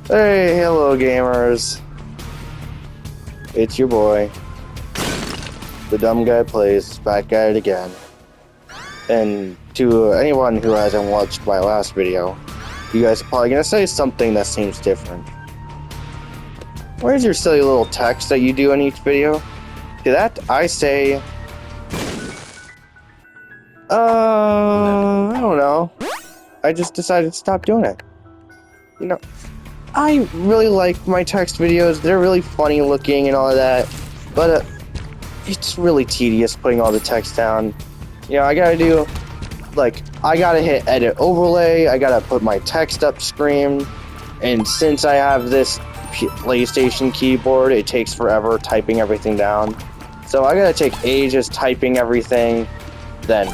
Hey, hello gamers. It's your boy. The dumb guy plays, back at it again. And to anyone who hasn't watched my last video, you guys are probably gonna say something that seems different. Where's your silly little text that you do in each video? To that, I say... I don't know. I just decided to stop doing it. You know, I really like my text videos. They're really funny looking and all of that. But it's really tedious putting all the text down. You know, I gotta do, like, I gotta hit edit overlay. I gotta put my text up screen. And since I have this PlayStation keyboard, it takes forever typing everything down. So I gotta take ages typing everything, then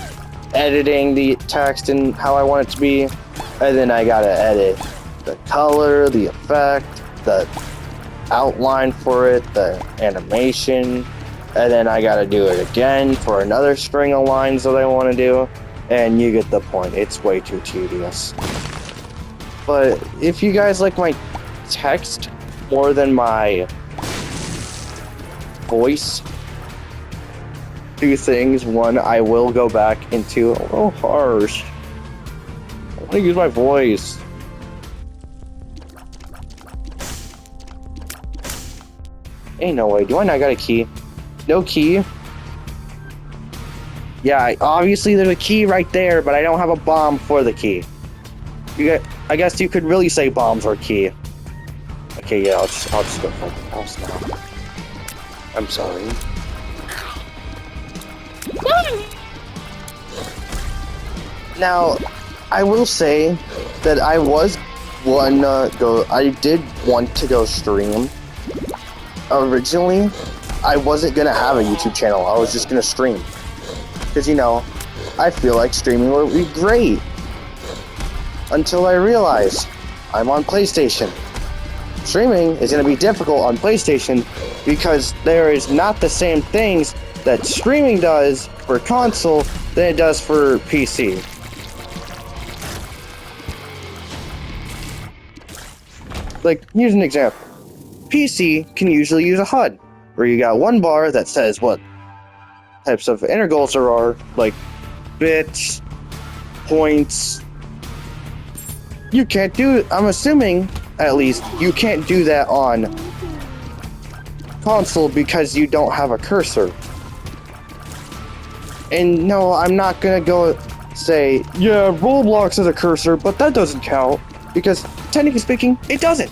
editing the text and how I want it to be, and then I gotta edit the color, the effect, the outline for it, the animation, and then I gotta do it again for another string of lines that I want to do, and you get the point. It's way too tedious. But if you guys like my text more than my voice, two things. One, I will go back into a little harsh. I want to use my voice. Ain't no way. Do I not got a key? No key? Yeah, obviously there's a key right there, but I don't have a bomb for the key. I guess you could really say bombs are key. Okay, yeah, I'll just go for the house now. I'm sorry. Now, I will say that I did want to go stream. Originally, I wasn't gonna have a YouTube channel. I was just gonna stream. Because, you know, I feel like streaming would be great. Until I realized I'm on PlayStation. Streaming is gonna be difficult on PlayStation because there is not the same things that streaming does for console than it does for PC. Like, here's an example. PC can usually use a HUD, where you got one bar that says what types of integrals there are, like bits, points. You can't do it, I'm assuming, at least, you can't do that on console because you don't have a cursor. And no, I'm not gonna go say, yeah, Roblox is a cursor, but that doesn't count, because technically speaking, it doesn't.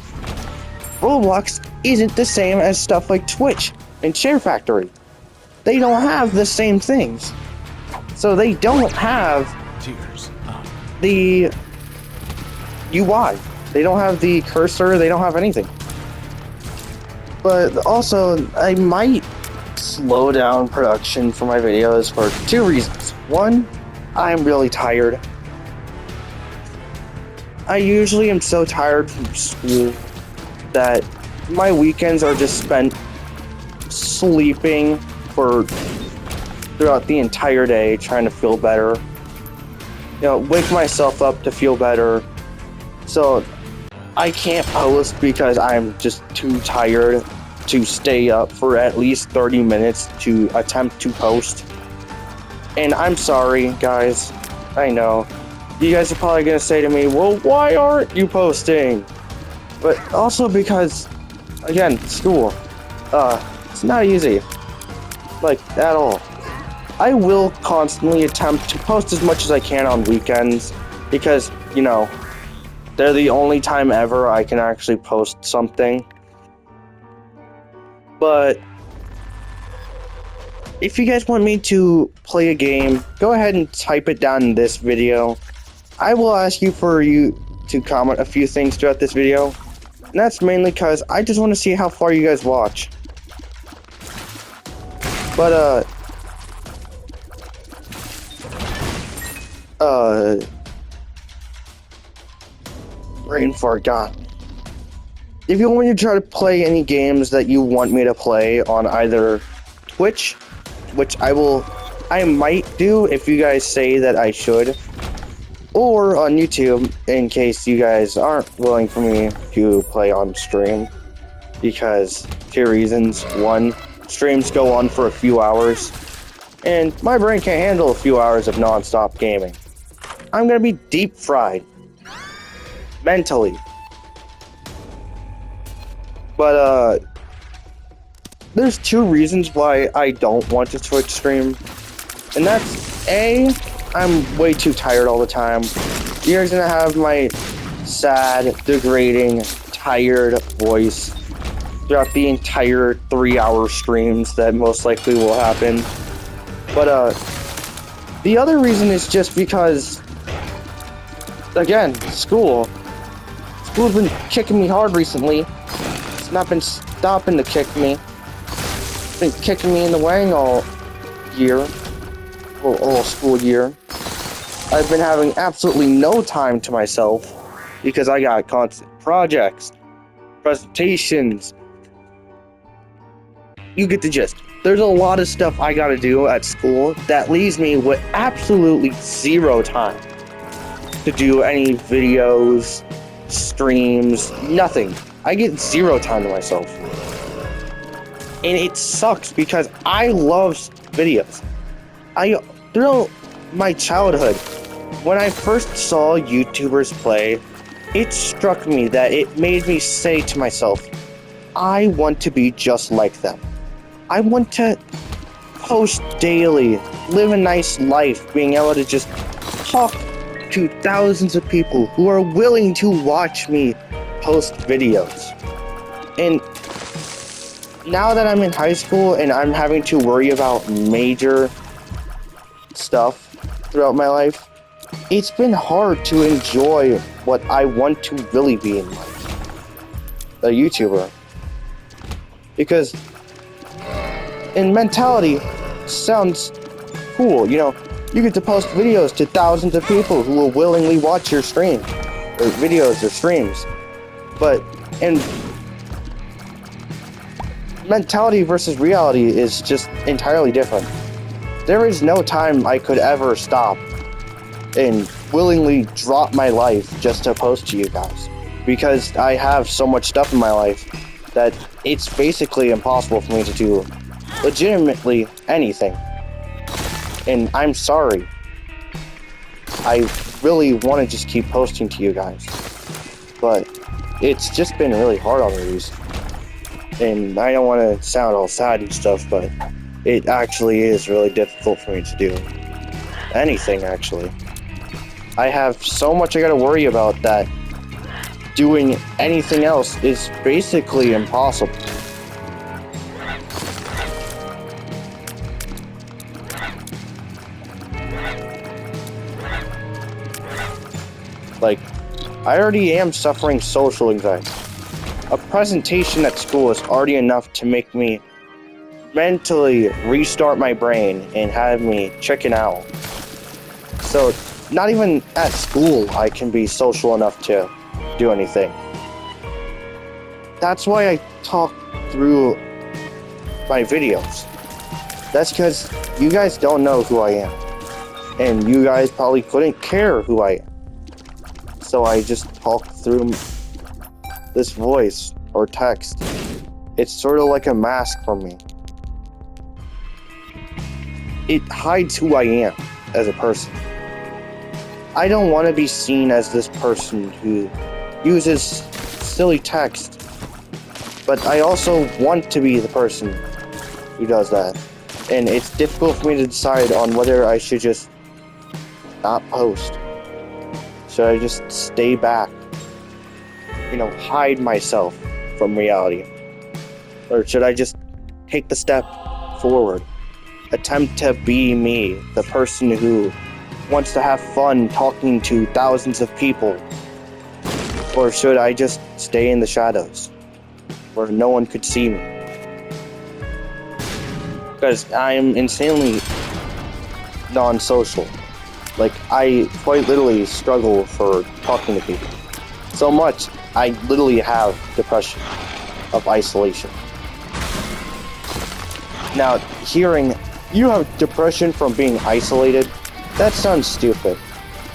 Roblox isn't the same as stuff like Twitch and Share Factory. They don't have the same things. So they don't have the UI. They don't have the cursor, they don't have anything. But also, I might slow down production for my videos for two reasons. One, I'm really tired. I usually am so tired from school that my weekends are just spent sleeping throughout the entire day, trying to feel better. You know, wake myself up to feel better. So I can't post because I'm just too tired to stay up for at least 30 minutes to attempt to post. And I'm sorry, guys. I know. You guys are probably gonna say to me, well, why aren't you posting? But also because, again, school. It's not easy. Like, at all. I will constantly attempt to post as much as I can on weekends because, you know, they're the only time ever I can actually post something. But if you guys want me to play a game, go ahead and type it down in this video. I will ask you to comment a few things throughout this video. And that's mainly because I just want to see how far you guys watch. But, brain fart, God. If you want me to try to play any games that you want me to play on either Twitch, which I might do if you guys say that I should, or on YouTube, in case you guys aren't willing for me to play on stream, because 2 reasons. 1, streams go on for a few hours, and my brain can't handle a few hours of non-stop gaming. I'm gonna be deep fried. Mentally. But, there's 2 reasons why I don't want to Twitch stream. And that's, A, I'm way too tired all the time. You're gonna have my sad, degrading, tired voice throughout the entire 3-hour streams that most likely will happen. But, the other reason is just because, again, school's been kicking me hard recently. It's not been stopping to kick me. It's been kicking me in the wang all year. All school year. I've been having absolutely no time to myself because I got constant projects, presentations. You get the gist. There's a lot of stuff I gotta do at school that leaves me with absolutely 0 time to do any videos, streams, nothing. I get 0 time to myself. And it sucks because I love videos. Throughout my childhood, when I first saw YouTubers play, it struck me that it made me say to myself, I want to be just like them. I want to post daily, live a nice life, being able to just talk to thousands of people who are willing to watch me post videos. And now that I'm in high school and I'm having to worry about major stuff throughout my life, it's been hard to enjoy what I want to really be in life. A YouTuber. Because in mentality, sounds cool, you know, you get to post videos to thousands of people who will willingly watch your stream, or videos or streams. But in mentality versus reality is just entirely different. There is no time I could ever stop and willingly drop my life just to post to you guys, because I have so much stuff in my life that it's basically impossible for me to do legitimately anything. And I'm sorry. I really want to just keep posting to you guys, but it's just been really hard on me recently. And I don't want to sound all sad and stuff, but it actually is really difficult for me to do anything, actually. I have so much I gotta worry about that doing anything else is basically impossible. Like, I already am suffering social anxiety. A presentation at school is already enough to make me mentally restart my brain and have me chicken out. So, not even at school I can be social enough to do anything. That's why I talk through my videos. That's because you guys don't know who I am. And you guys probably couldn't care who I am. So I just talk through this voice or text. It's sort of like a mask for me. It hides who I am as a person. I don't want to be seen as this person who uses silly text, but I also want to be the person who does that. And it's difficult for me to decide on whether I should just not post. Should I just stay back? You know, hide myself from reality? Or should I just take the step forward? Attempt to be me, the person who wants to have fun talking to thousands of people? Or should I just stay in the shadows where no one could see me? Because I'm insanely non-social. Like, I quite literally struggle for talking to people. So much, I literally have depression of isolation. Now, hearing you have depression from being isolated, that sounds stupid.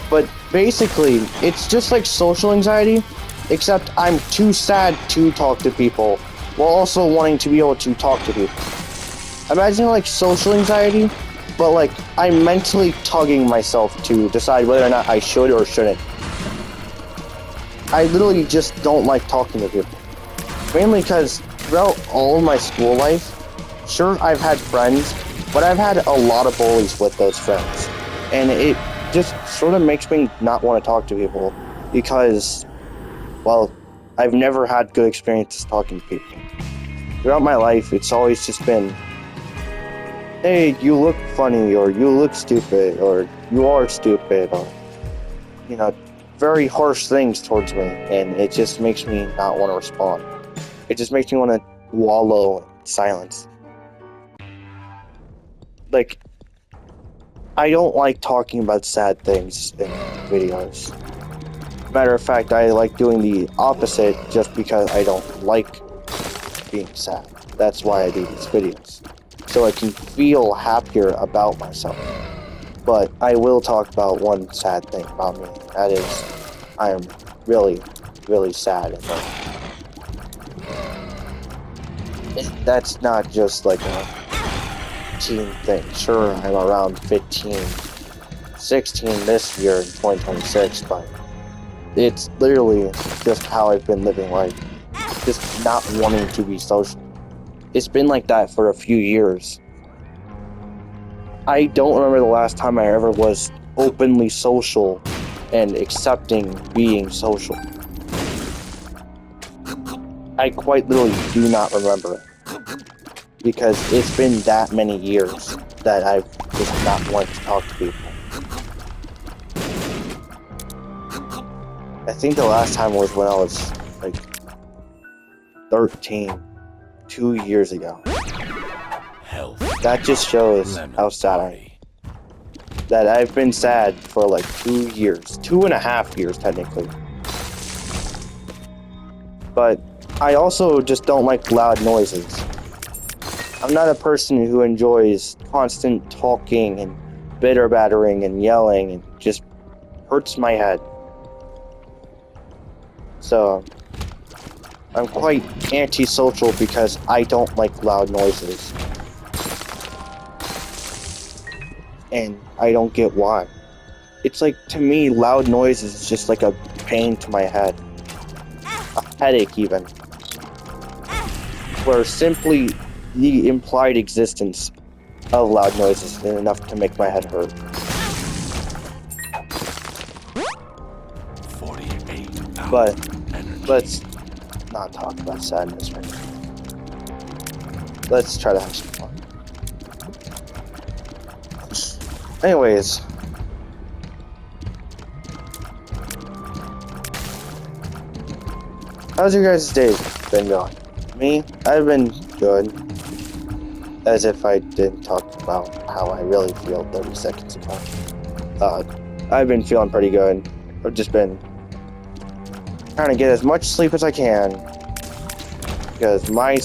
But basically, it's just like social anxiety, except I'm too sad to talk to people, while also wanting to be able to talk to people. Imagine like social anxiety, but like I'm mentally tugging myself to decide whether or not I should or shouldn't. I literally just don't like talking to people. Mainly because throughout all my school life, sure, I've had friends, but I've had a lot of bullies with those friends. And it just sort of makes me not want to talk to people because, well, I've never had good experiences talking to people. Throughout my life, it's always just been, hey, you look funny, or you look stupid, or you are stupid, or, you know, very harsh things towards me, and it just makes me not want to respond. It just makes me want to wallow in silence. Like, I don't like talking about sad things in videos. Matter of fact, I like doing the opposite just because I don't like being sad. That's why I do these videos. So I can feel happier about myself. But I will talk about one sad thing about me. That is, I am really, really sad. And that's not just like a teen thing. Sure, I'm around 15, 16 this year in 2026, but it's literally just how I've been living life. Just not wanting to be social. It's been like that for a few years. I don't remember the last time I ever was openly social and accepting being social. I quite literally do not remember it. Because it's been that many years that I've just not wanted to talk to people. I think the last time was when I was like 13, 2 years ago. That just shows how sad I am. That I've been sad for like 2 years, 2.5 years technically. But I also just don't like loud noises. I'm not a person who enjoys constant talking and bitter battering and yelling, and just hurts my head. So I'm quite antisocial because I don't like loud noises. And I don't get why. It's like, to me, loud noises is just like a pain to my head. A headache even. Where simply the implied existence of loud noises is enough to make my head hurt. 48 But let's not talk about sadness right now. Let's try to have some fun. Anyways, how's your guys' day been going? Me, I've been good. As if I didn't talk about how I really feel 30 seconds ago. I've been feeling pretty good. I've just been trying to get as much sleep as I can. Because my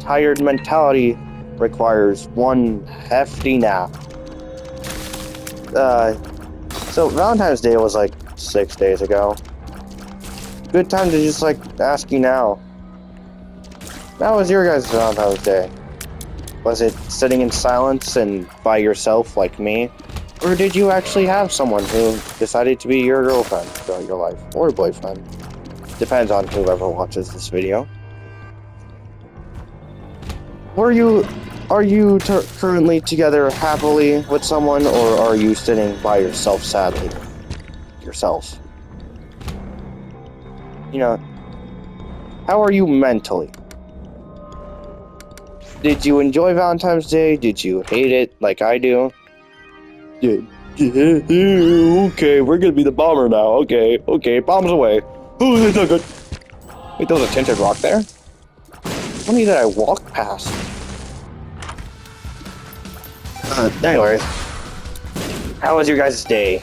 tired mentality requires one hefty nap. So Valentine's Day was like 6 days ago. Good time to just like ask you now. How was your guys' Valentine's Day? Was it sitting in silence and by yourself like me? Or did you actually have someone who decided to be your girlfriend throughout your life? Or boyfriend? Depends on whoever watches this video. Are you currently together happily with someone, or are you sitting by yourself sadly? Yourself. You know, how are you mentally? Did you enjoy Valentine's Day? Did you hate it like I do? Yeah, okay, we're gonna be the bomber now. Okay, bombs away. Oh, that's not good. Wait, there was a tinted rock there? How many did I walk past? Anyway. How was your guys' day?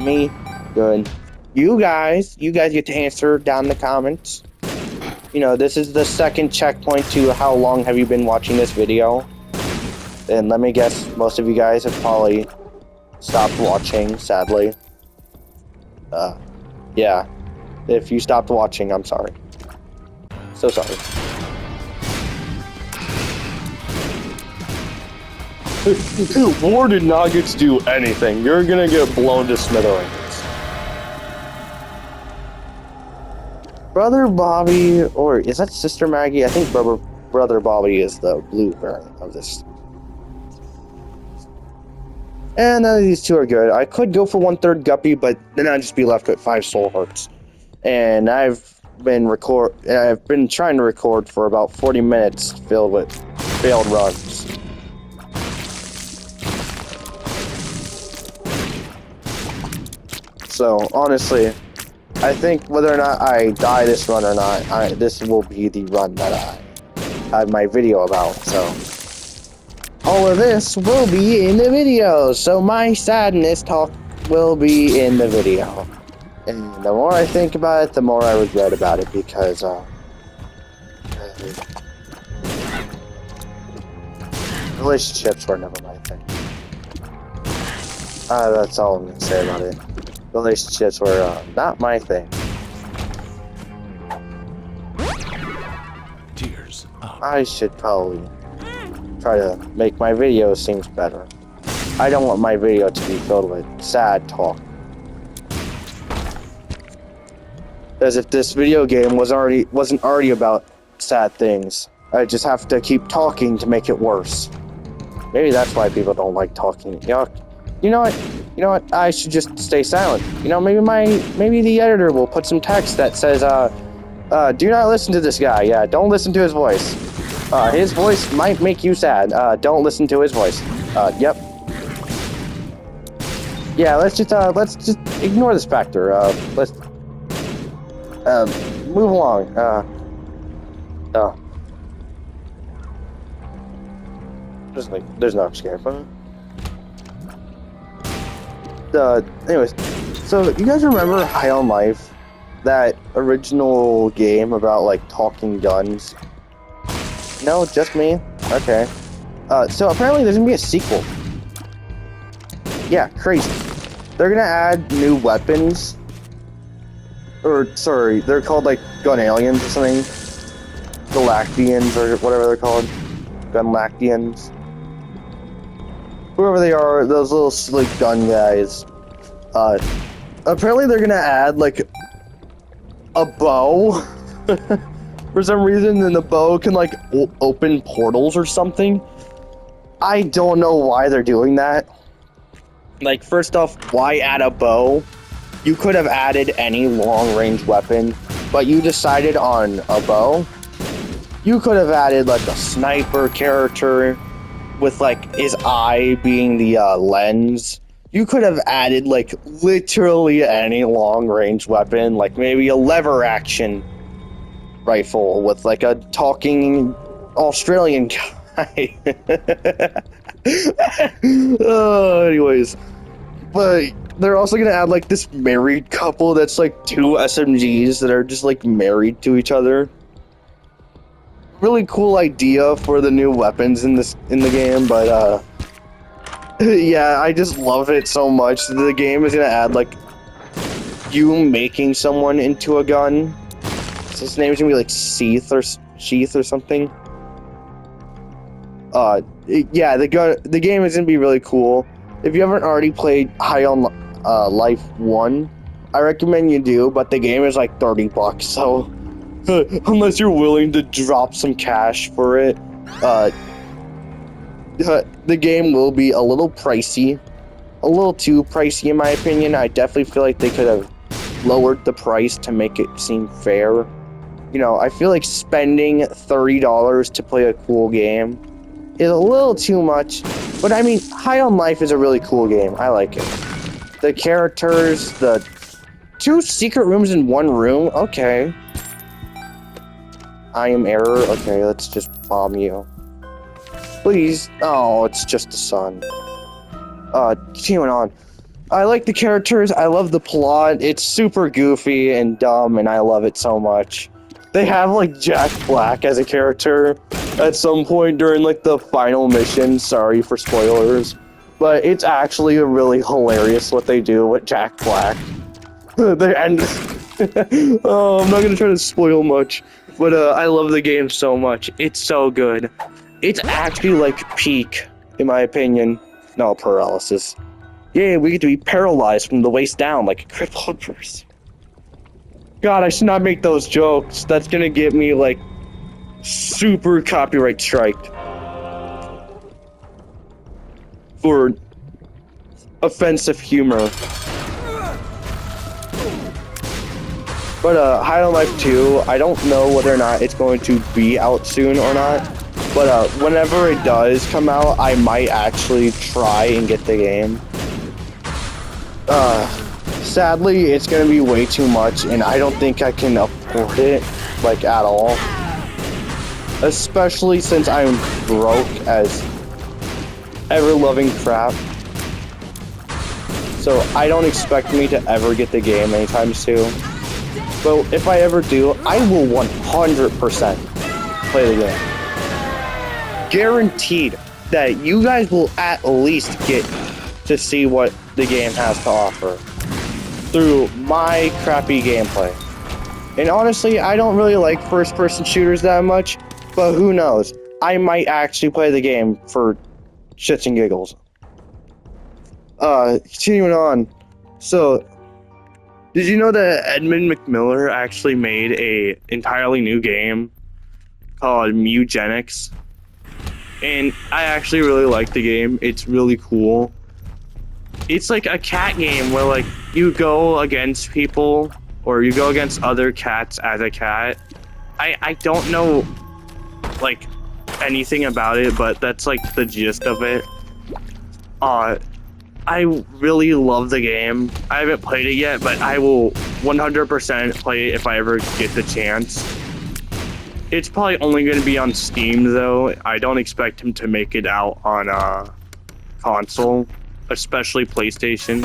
Me? Good. You guys get to answer down in the comments. You know, this is the second checkpoint to how long have you been watching this video. And let me guess, most of you guys have probably stopped watching, sadly. Yeah. If you stopped watching, I'm sorry. So sorry. War did not get to do anything. You're gonna get blown to smithereens. Brother Bobby, or is that Sister Maggie? I think Brother Bobby is the blue variant of this. And none of these two are good. I could go for 1/3 Guppy, but then I'd just be left with 5 soul hearts. And I've been trying to record for about 40 minutes filled with failed runs. So honestly, I think whether or not I die this run or not, this will be the run that I had my video about. So all of this will be in the video. So my sadness talk will be in the video. And the more I think about it, the more I regret about it, because relationships were never my thing. That's all I'm gonna say about it. Relationships were not my thing. Tears up. I should probably try to make my video seem better. I don't want my video to be filled with sad talk. As if this video game wasn't already about sad things. I just have to keep talking to make it worse. Maybe that's why people don't like talking. You know what? I should just stay silent. Maybe the editor will put some text that says, do not listen to this guy. Yeah, don't listen to his voice. His voice might make you sad. Don't listen to his voice. Yep. Yeah, let's just ignore this factor. Let's move along. There's no scare from it. Anyways, so you guys remember High on Life? That original game about, like, talking guns? No, just me? Okay. So apparently there's gonna be a sequel. Yeah, crazy. They're gonna add new weapons. Or, sorry, they're called, like, gun aliens or something. Galactians, or whatever they're called. Gunlactians. Whoever they are, those little slick gun guys. Apparently they're gonna add, like, a bow. For some reason, then the bow can, like, open portals or something. I don't know why they're doing that. Like, first off, why add a bow? You could have added any long-range weapon, but you decided on a bow. You could have added, like, a sniper character with, like, his eye being the lens. You could have added, like, literally any long-range weapon, like maybe a lever action rifle with, like, a talking Australian guy. Anyways, but they're also gonna add, like, this married couple that's, like, 2 SMGs that are just, like, married to each other. Really cool idea for the new weapons in the game, but yeah, I just love it so much. The game is gonna add, like, you making someone into a gun. So his name is gonna be like Sheath or something. Yeah, the game is gonna be really cool. If you haven't already played High on Life 1, I recommend you do, but the game is like $30, so unless you're willing to drop some cash for it, the game will be a little pricey. A little too pricey in my opinion. I definitely feel like they could have lowered the price to make it seem fair. You know, I feel like spending $30 to play a cool game is a little too much. But I mean, High on Life is a really cool game. I like it. The characters, the 2 secret rooms in 1 room. Okay. I am error. Okay, let's just bomb you. Please. Oh, it's just the sun. Continuing on. I like the characters. I love the plot. It's super goofy and dumb, and I love it so much. They have, like, Jack Black as a character at some point during, like, the final mission. Sorry for spoilers. but it's actually really hilarious what they do with Jack Black. The end. Oh, I'm not gonna try to spoil much, but I love the game so much. It's so good. It's actually like peak, in my opinion. No, paralysis. Yeah, we get to be paralyzed from the waist down like a crippled person. God, I should not make those jokes. That's gonna get me like super copyright striked for offensive humor. But High on Life 2, I don't know whether or not it's going to be out soon or not. But whenever it does come out, I might actually try and get the game. Sadly, it's going to be way too much, and I don't think I can afford it, like, at all. Especially since I'm broke as ever-loving crap. So I don't expect me to ever get the game anytime soon. But if I ever do, I will 100% play the game. Guaranteed that you guys will at least get to see what the game has to offer through my crappy gameplay. And honestly, I don't really like first-person shooters that much, but who knows? I might actually play the game for shits and giggles. Continuing on. So, did you know that Edmund McMiller actually made a entirely new game called Mugenics? And I actually really like the game. It's really cool. It's like a cat game where like you go against people or you go against other cats as a cat. I don't know like anything about it, but that's like the gist of it. I really love the game. I haven't played it yet, but I will 100% play it if I ever get the chance. It's probably only going to be on Steam, though. I don't expect him to make it out on console, especially PlayStation.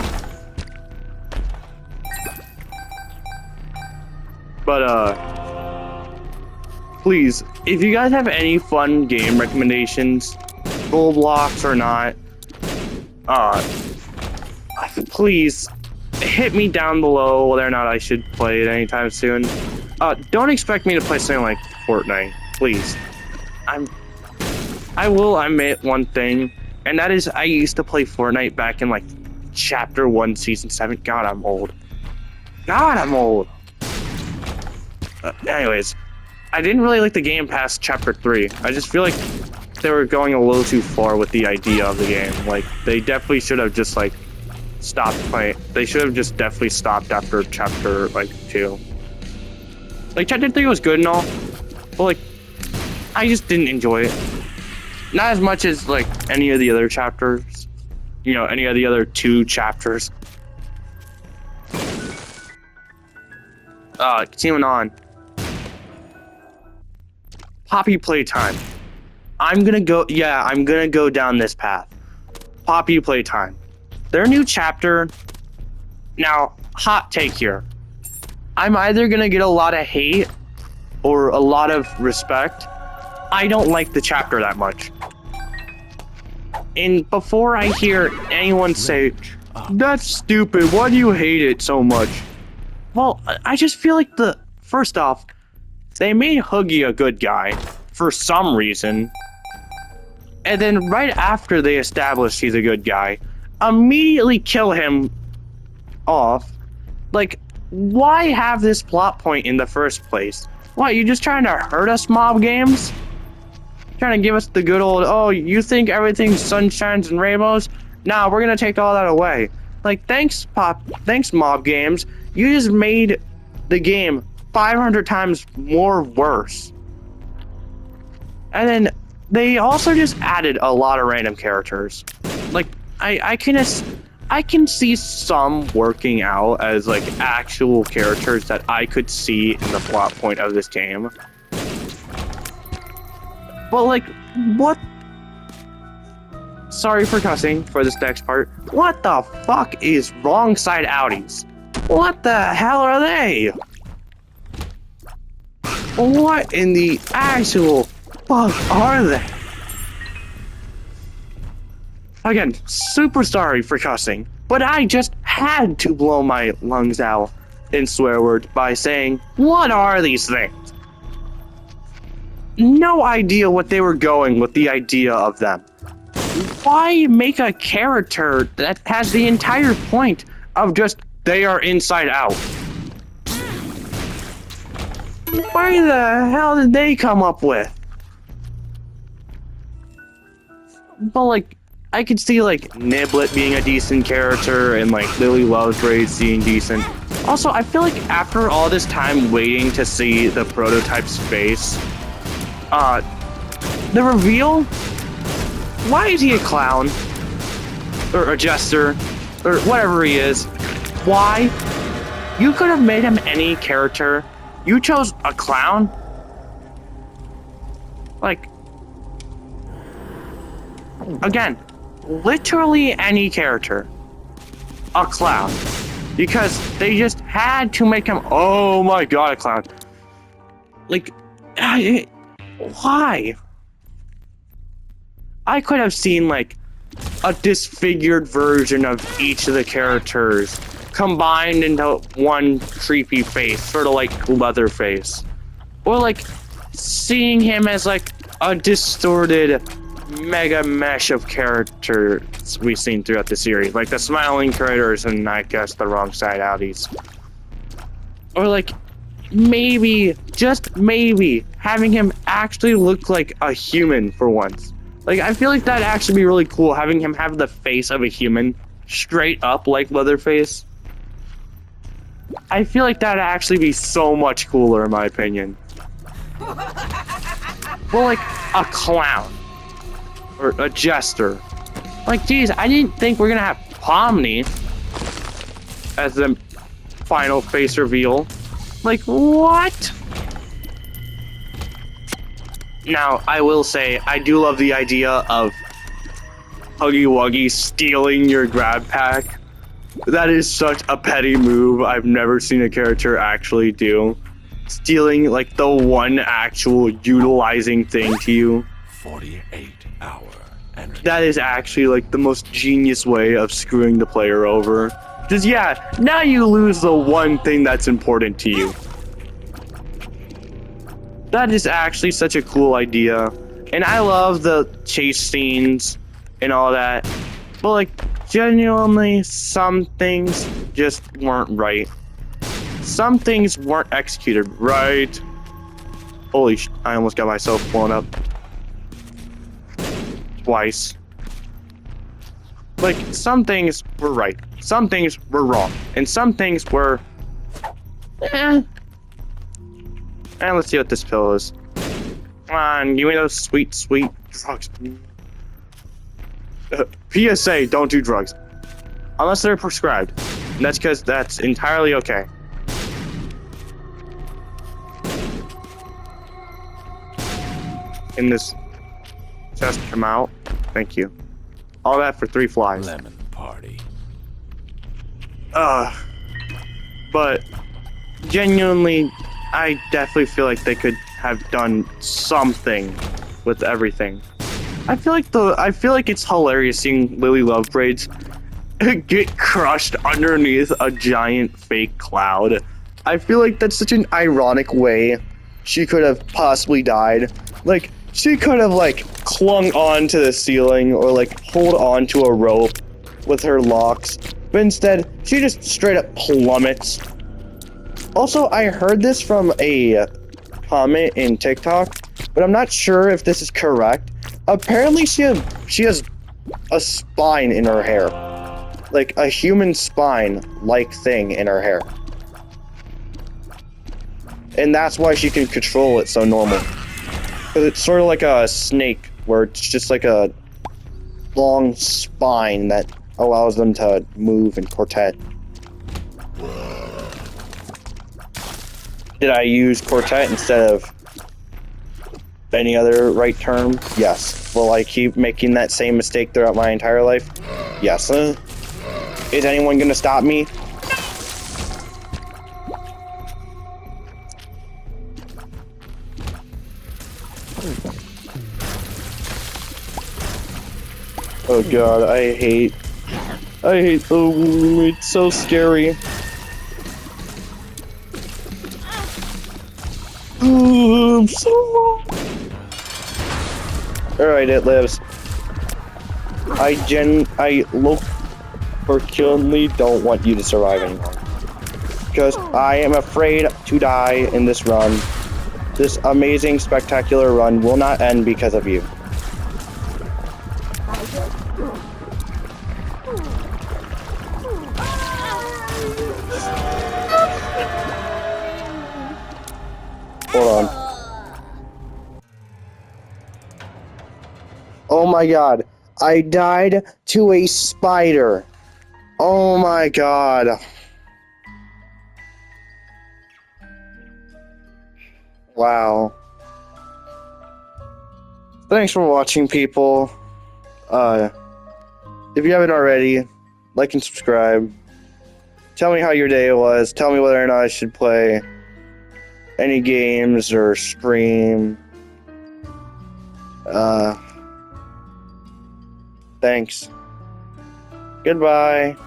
But, please, if you guys have any fun game recommendations, Roblox or not, please hit me down below whether or not I should play it anytime soon. Don't expect me to play something like Fortnite, please. I will admit one thing, and that is I used to play Fortnite back in like Chapter 1, Season 7. God, I'm old. God, I'm old. Anyways, I didn't really like the game past Chapter 3. I just feel like they were going a little too far with the idea of the game. Like, they definitely should have just like stopped playing. They should have just definitely stopped after Chapter like 2. Like, Chapter 3 was good and all, but like, I just didn't enjoy it. Not as much as like any of the other chapters. You know, any of the other 2 chapters. Continuing on. Poppy Playtime. I'm gonna go down this path. Poppy Playtime. Their new chapter. Now, hot take here. I'm either gonna get a lot of hate or a lot of respect. I don't like the chapter that much. And before I hear anyone say, that's stupid, why do you hate it so much? Well, I just feel like first off, they made Huggy a good guy for some reason. And then right after they establish he's a good guy, immediately kill him off. Like, why have this plot point in the first place? What, you just trying to hurt us, mob games? Trying to give us the good old, oh, you think everything's sunshines and rainbows? Nah, we're gonna take all that away. Like, thanks, mob games. You just made the game 500 times more worse. And then they also just added a lot of random characters. Like, I can see some working out as like actual characters that I could see in the plot point of this game. But like, what? Sorry for cussing for this next part. What the fuck is wrong side outies? What the hell are they? What in the actual fuck are they? Again, super sorry for cussing, but I just had to blow my lungs out in swear words by saying, what are these things? No idea what they were going with the idea of them. Why make a character that has the entire point of just they are inside out? Why the hell did they come up with? But like, I could see like Niblet being a decent character and like Lily Lovegrace being decent. Also, I feel like after all this time waiting to see the prototype's face, the reveal, why is he a clown? Or a jester? Or whatever he is. Why? You could have made him any character. You chose a clown? Like, again, literally any character. A clown. Because they just had to make him, oh my god, a clown. Like, why? I could have seen, like, a disfigured version of each of the characters combined into one creepy face, sort of like Leatherface. Or, like, seeing him as, like, a distorted mega mesh of characters we've seen throughout the series. Like the smiling critters and, I guess, the wrong side outies. Or, like, maybe, just maybe, having him actually look like a human for once. Like, I feel like that'd actually be really cool, having him have the face of a human, straight up like Leatherface. I feel like that'd actually be so much cooler, in my opinion. Well, like, a clown. Or a jester. Like, geez, I didn't think we're gonna have Pomni as the final face reveal. Like, what? Now, I will say, I do love the idea of Huggy Wuggy stealing your grab pack. That is such a petty move I've never seen a character actually do. Stealing, like, the one actual utilizing thing to you. 48-hour energy. That is actually, like, the most genius way of screwing the player over. Just, yeah, now you lose the one thing that's important to you. That is actually such a cool idea. And I love the chase scenes and all that. But, like, genuinely, some things just weren't right. Some things weren't executed right. Holy sh! I almost got myself blown up. Twice. Like, some things were right. Some things were wrong. And some things were... And let's see what this pill is. Come on, give me those sweet, sweet drugs. PSA, don't do drugs. Unless they're prescribed. And that's because that's entirely okay. In this chest come out. Thank you. All that for 3 flies. Lemon party. But genuinely, I definitely feel like they could have done something with everything. I feel like it's hilarious seeing Lily Lovegrace get crushed underneath a giant fake cloud. I feel like that's such an ironic way she could have possibly died. Like, she could have, like, clung on to the ceiling or, like, hold on to a rope with her locks. But instead, she just straight up plummets. Also, I heard this from a comment in TikTok, but I'm not sure if this is correct. Apparently, she has a spine in her hair. Like, a human spine-like thing in her hair. And that's why she can control it so normal. Because it's sort of like a snake, where it's just like a long spine that allows them to move and quartet. Did I use quartet instead of any other right term? Yes. Will I keep making that same mistake throughout my entire life? Yes. Is anyone gonna stop me? Oh god, I hate the it's so scary. I'm so Alright, it lives. I look particularly don't want you to survive anymore. Because I am afraid to die in this run. This amazing, spectacular run will not end because of you. Hold on. Oh my god. I died to a spider. Oh my god. Wow. Thanks for watching, people. If you haven't already, like and subscribe. Tell me how your day was. Tell me whether or not I should play any games or stream. Thanks. Goodbye.